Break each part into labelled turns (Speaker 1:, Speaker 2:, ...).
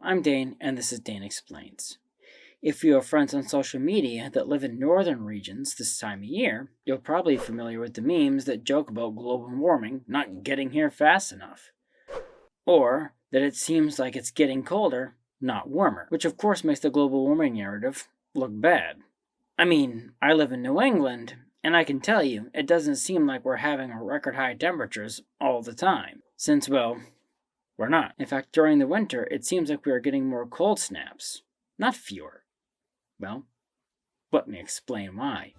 Speaker 1: I'm Dane, and this is Dane Explains. If you have friends on social media that live in northern regions this time of year, you're probably familiar with the memes that joke about global warming not getting here fast enough. Or that it seems like it's getting colder, not warmer, which of course makes the global warming narrative look bad. I mean, I live in New England, and I can tell you, it doesn't seem like we're having record high temperatures all the time, since, well, we're not. In fact, during the winter, it seems like we are getting more cold snaps, not fewer. Well, let me explain why.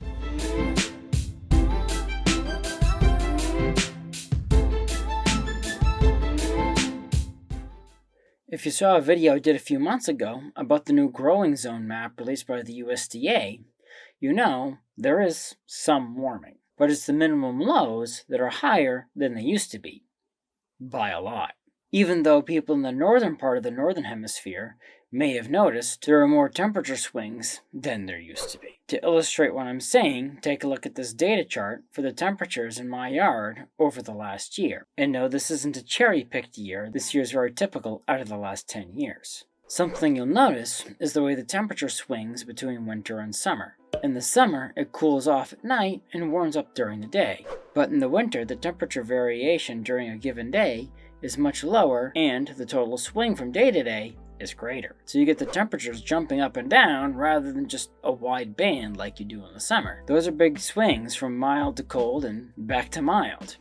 Speaker 1: If you saw a video I did a few months ago about the new growing zone map released by the USDA, you know there is some warming, but it's the minimum lows that are higher than they used to be, by a lot. Even though people in the northern part of the northern hemisphere may have noticed there are more temperature swings than there used to be. To illustrate what I'm saying, take a look at this data chart for the temperatures in my yard over the last year. And no, this isn't a cherry-picked year. This year is very typical out of the last 10 years. Something you'll notice is the way the temperature swings between winter and summer. In the summer, it cools off at night and warms up during the day. But in the winter, the temperature variation during a given day is much lower, and the total swing from day to day is greater. So you get the temperatures jumping up and down rather than just a wide band like you do in the summer. Those are big swings from mild to cold and back to mild.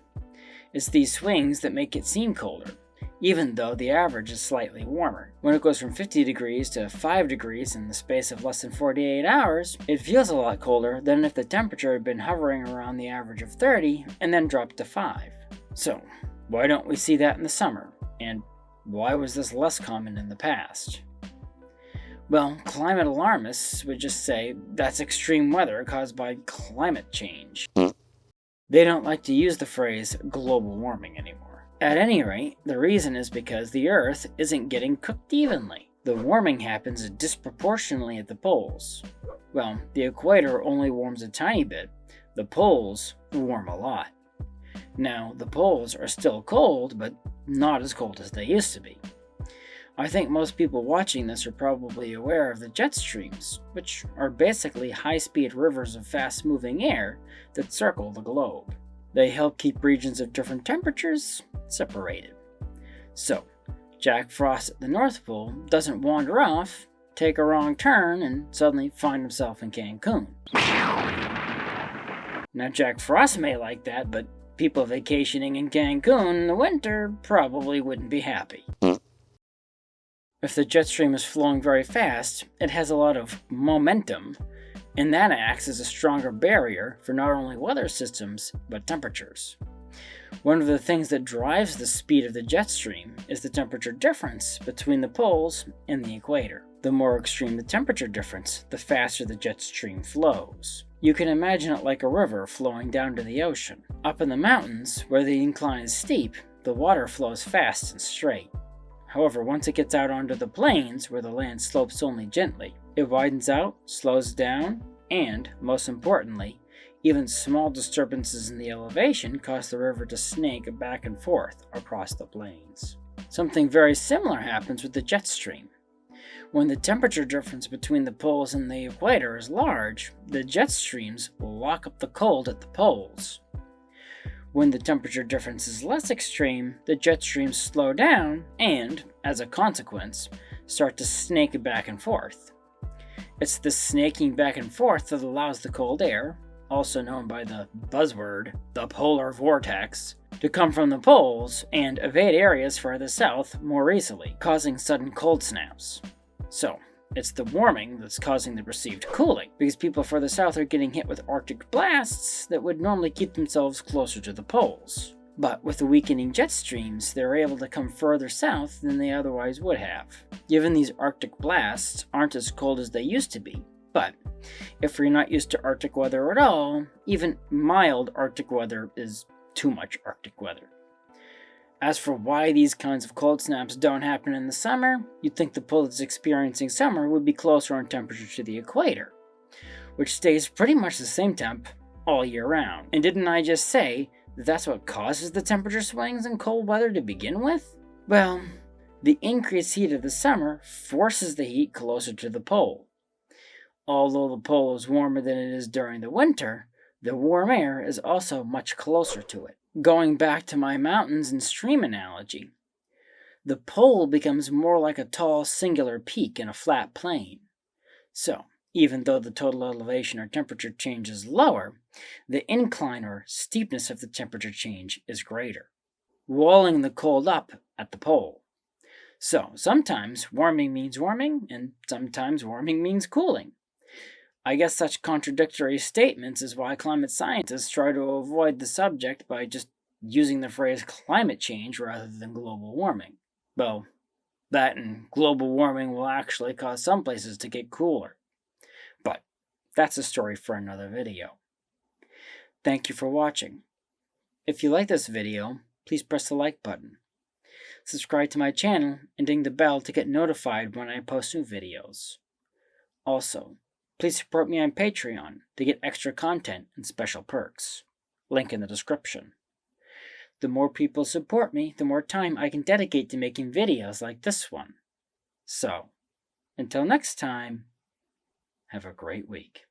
Speaker 1: It's these swings that make it seem colder, even though the average is slightly warmer. When it goes from 50 degrees to 5 degrees in the space of less than 48 hours, it feels a lot colder than if the temperature had been hovering around the average of 30 and then dropped to 5. So, why don't we see that in the summer? And why was this less common in the past? Well, climate alarmists would just say that's extreme weather caused by climate change. They don't like to use the phrase global warming anymore. At any rate, the reason is because the Earth isn't getting cooked evenly. The warming happens disproportionately at the poles. Well, the equator only warms a tiny bit. The poles warm a lot. Now, the poles are still cold, but not as cold as they used to be. I think most people watching this are probably aware of the jet streams, which are basically high-speed rivers of fast-moving air that circle the globe. They help keep regions of different temperatures separated. So, Jack Frost at the North Pole doesn't wander off, take a wrong turn, and suddenly find himself in Cancun. Now, Jack Frost may like that, but people vacationing in Cancun in the winter probably wouldn't be happy. If the jet stream is flowing very fast, it has a lot of momentum, and that acts as a stronger barrier for not only weather systems, but temperatures. One of the things that drives the speed of the jet stream is the temperature difference between the poles and the equator. The more extreme the temperature difference, the faster the jet stream flows. You can imagine it like a river flowing down to the ocean. Up in the mountains, where the incline is steep, the water flows fast and straight. However, once it gets out onto the plains, where the land slopes only gently, it widens out, slows down, and, most importantly, even small disturbances in the elevation cause the river to snake back and forth across the plains. Something very similar happens with the jet stream. When the temperature difference between the poles and the equator is large, the jet streams will lock up the cold at the poles. When the temperature difference is less extreme, the jet streams slow down and, as a consequence, start to snake back and forth. It's this snaking back and forth that allows the cold air, also known by the buzzword, the polar vortex, to come from the poles and evade areas further south more easily, causing sudden cold snaps. So, it's the warming that's causing the perceived cooling, because people further south are getting hit with Arctic blasts that would normally keep themselves closer to the poles. But with the weakening jet streams, they're able to come further south than they otherwise would have. Given these Arctic blasts aren't as cold as they used to be, but if you're not used to Arctic weather at all, even mild Arctic weather is too much Arctic weather. As for why these kinds of cold snaps don't happen in the summer, you'd think the pole that's experiencing summer would be closer in temperature to the equator, which stays pretty much the same temp all year round. And didn't I just say that that's what causes the temperature swings in cold weather to begin with? Well, The increased heat of the summer forces the heat closer to the pole. Although the pole is warmer than it is during the winter, the warm air is also much closer to it. Going back to my mountains and stream analogy, the pole becomes more like a tall singular peak in a flat plain. So, even though the total elevation or temperature change is lower, the incline or steepness of the temperature change is greater, walling the cold up at the pole. So, sometimes warming means warming, and sometimes warming means cooling. I guess such contradictory statements is why climate scientists try to avoid the subject by just using the phrase climate change rather than global warming. Though, that and global warming will actually cause some places to get cooler. But that's a story for another video. Thank you for watching. If you like this video, please press the like button. Subscribe to my channel and ding the bell to get notified when I post new videos. Also, please support me on Patreon to get extra content and special perks. Link in the description. The more people support me, the more time I can dedicate to making videos like this one. So, until next time, have a great week.